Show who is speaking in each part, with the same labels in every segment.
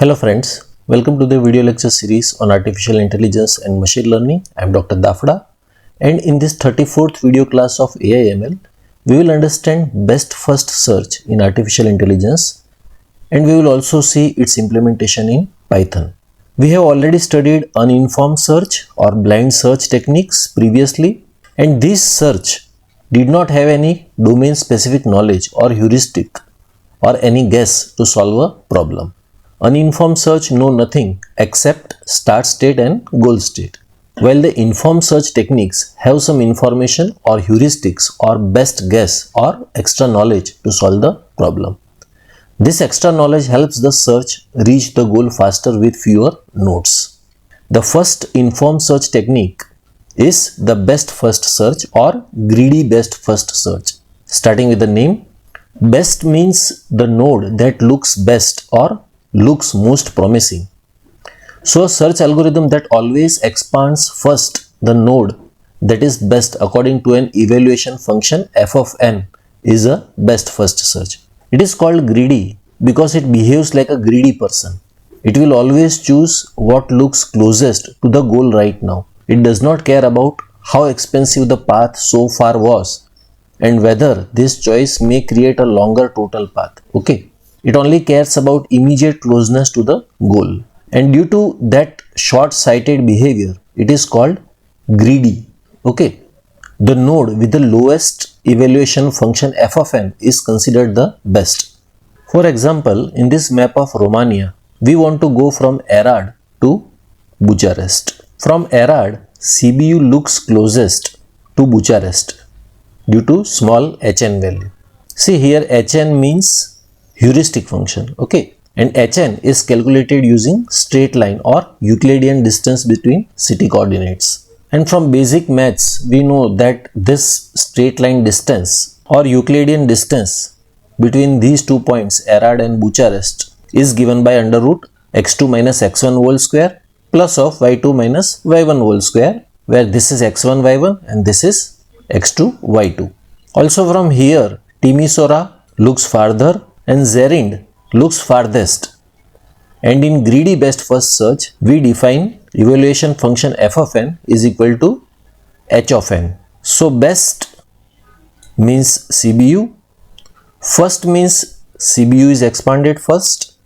Speaker 1: Hello friends, welcome to the video lecture series on artificial intelligence and machine learning. I am Dr. Dafda, and in this 34th video class of AI/ML, we will understand best first search in artificial intelligence, and we will also see its implementation in Python. We have already studied uninformed search or blind search techniques previously, and this search did not have any domain specific knowledge or heuristic or any guess to solve a problem. Uninformed search know nothing except start state and goal state, while the informed search techniques have some information or heuristics or best guess or extra knowledge to solve the problem. This extra knowledge helps the search reach the goal faster with fewer nodes. The first informed search technique is the best first search or greedy best first search. Starting with the name, best means the node that looks best or looks most promising. So a search algorithm that always expands first the node that is best according to an evaluation function f of n is a best first search. It is called greedy because it behaves like a greedy person. It will always choose what looks closest to the goal right now. It does not care about how expensive the path so far was and whether this choice may create a longer total path. Okay. It only cares about immediate closeness to the goal. And due to that short-sighted behavior, it is called greedy. Okay. The node with the lowest evaluation function f of n is considered the best. For example, in this map of Romania, we want to go from Arad to Bucharest. From Arad, CBU looks closest to Bucharest due to small hn value. See here, hn means heuristic function, okay, and hn is calculated using straight line or Euclidean distance between city coordinates. And from basic maths, we know that this straight line distance or Euclidean distance between these 2 points, Arad and Bucharest, is given by under root x2 minus x1 whole square plus of y2 minus y1 whole square, where this is x1 y1 and this is x2 y2. Also from here, Timisoara looks farther and Zerind looks farthest. And in greedy best first search, we define evaluation function f of n is equal to h of n. So best means CBU, first means CBU is expanded first,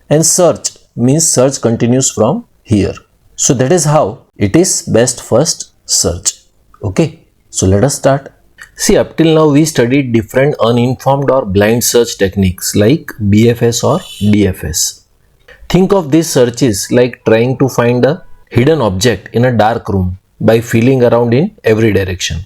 Speaker 1: and search means search continues from here. So that is how it is best first search. Okay, so let us start. See, up till now we studied different uninformed or blind search techniques like BFS or DFS. Think of these searches like trying to find a hidden object in a dark room by feeling around in every direction.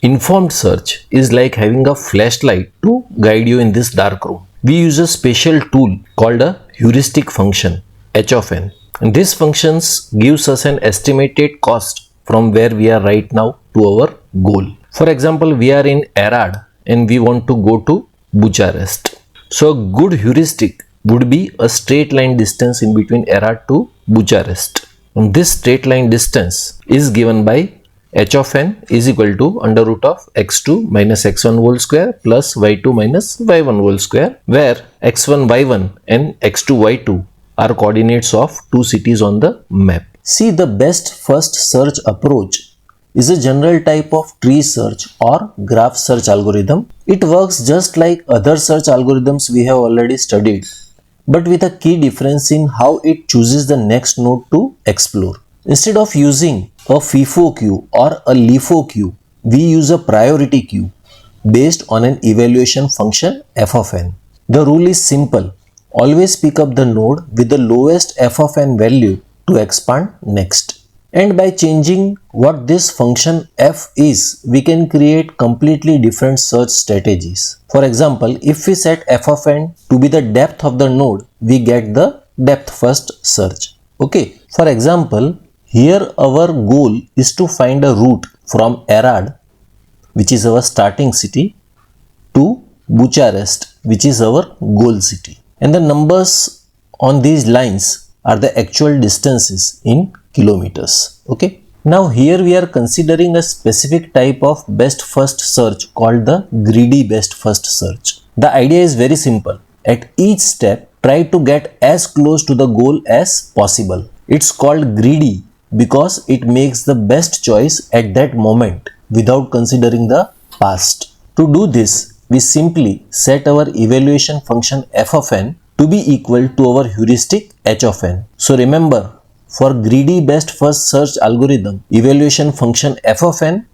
Speaker 1: Informed search is like having a flashlight to guide you in this dark room. We use a special tool called a heuristic function h of n. And this function gives us an estimated cost from where we are right now to our goal. For example, we are in Arad and we want to go to Bucharest. So a good heuristic would be a straight line distance in between Arad to Bucharest. And this straight line distance is given by h of n is equal to under root of x2 minus x1 whole square plus y2 minus y1 whole square, where x1 y1 and x2 y2 are coordinates of two cities on the map. See, the best first search approach is a general type of tree search or graph search algorithm. It works just like other search algorithms we have already studied, but with a key difference in how it chooses the next node to explore. Instead of using a FIFO queue or a LIFO queue, we use a priority queue based on an evaluation function f of n. The rule is simple. Always pick up the node with the lowest f of n value to expand next. And by changing what this function f is, we can create completely different search strategies. For example, if we set f of n to be the depth of the node, we get the depth first search. Okay. For example, here our goal is to find a route from Arad, which is our starting city, to Bucharest, which is our goal city. And the numbers on these lines are the actual distances in kilometers. Okay. Now here we are considering a specific type of best first search called the greedy best first search. The idea is very simple. At each step, try to get as close to the goal as possible. It's called greedy because it makes the best choice at that moment without considering the past. To do this, we simply set our evaluation function f of n to be equal to our heuristic h of n. So remember, for greedy best first search algorithm, evaluation function f of n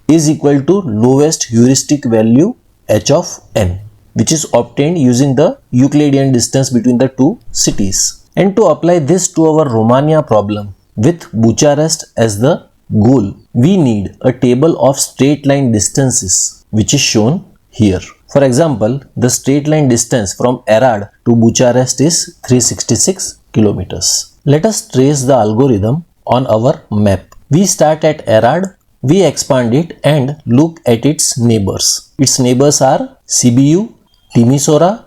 Speaker 1: is equal to lowest heuristic value h of n, which is obtained using the Euclidean distance between the two cities. And to apply this to our Romania problem with Bucharest as the goal, we need a table of straight line distances, which is shown here. For example, the straight line distance from Arad to Bucharest is 366 kilometers. Let us trace the algorithm on our map. We start at Arad, we expand it and look at its neighbors. Its neighbors are Sibiu, Timisoara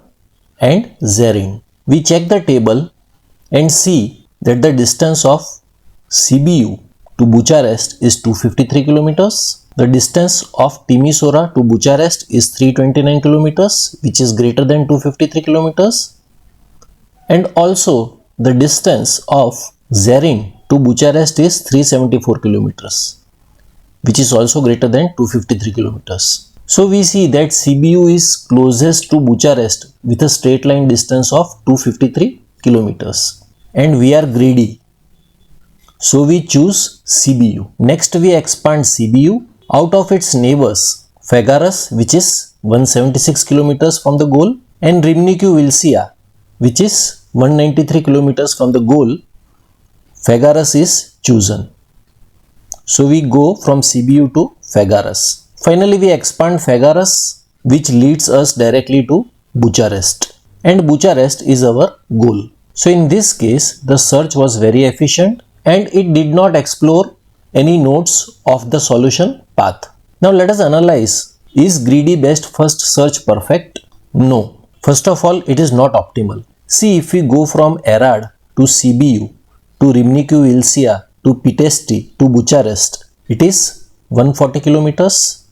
Speaker 1: and Zerin. We check the table and see that the distance of Sibiu to Bucharest is 253 kilometers. The distance of Timisoara to Bucharest is 329 kilometers, which is greater than 253 kilometers. And also the distance of Zerin to Bucharest is 374 kilometers, which is also greater than 253 kilometers. So we see that Sibiu is closest to Bucharest with a straight line distance of 253 kilometers. And we are greedy, so we choose Sibiu. Next we expand Sibiu out of its neighbors, Făgăraș, which is 176 kilometers from the goal, and Râmnicu-Vâlcea, which is 193 kilometers from the goal. Făgăraș is chosen. So we go from Sibiu to Făgăraș. Finally, we expand Făgăraș, which leads us directly to Bucharest. And Bucharest is our goal. So in this case, the search was very efficient and it did not explore any nodes of the solution path. Now let us analyze, is greedy best first search perfect? No. First of all, it is not optimal. See, if we go from Arad to Sibiu to Râmnicu-Vâlcea to Pitești to Bucharest, it is 140 kilometers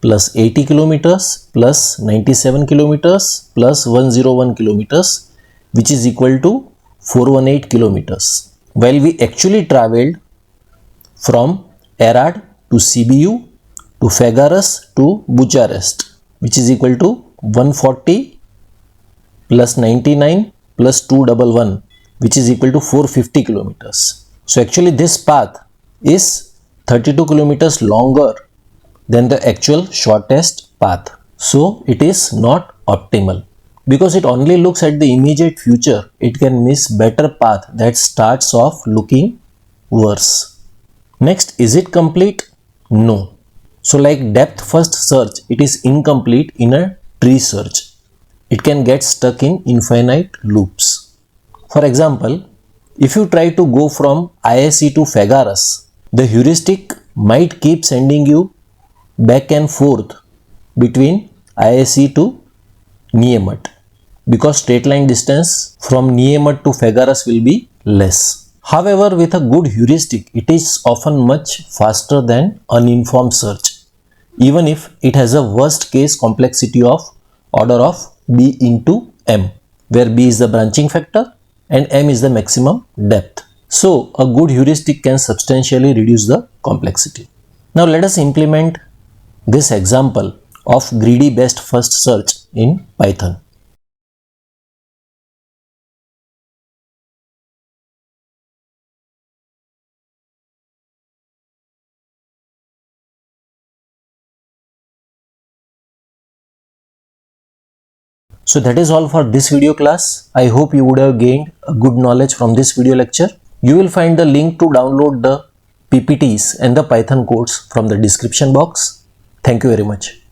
Speaker 1: plus 80 kilometers plus 97 kilometers plus 101 kilometers, which is equal to 418 kilometers. While we actually traveled from Arad to Sibiu to Făgăraș to Bucharest, which is equal to 140 plus 99 plus 211, which is equal to 450 kilometers. So actually this path is 32 kilometers longer than the actual shortest path. So it is not optimal. Because it only looks at the immediate future, it can miss better path that starts off looking worse. Next, is it complete? No. So like depth first search, it is incomplete in a tree search. It can get stuck in infinite loops. For example, if you try to go from ISE to Făgăraș, the heuristic might keep sending you back and forth between ISE to Niemet, because straight line distance from Niemet to Făgăraș will be less. However, with a good heuristic, it is often much faster than uninformed search, even if it has a worst case complexity of order of b into m, where b is the branching factor and m is the maximum depth. So a good heuristic can substantially reduce the complexity. Now let us implement this example of greedy best first search in Python. So that is all for this video class. I hope you would have gained a good knowledge from this video lecture. You will find the link to download the PPTs and the Python codes from the description box. Thank you very much.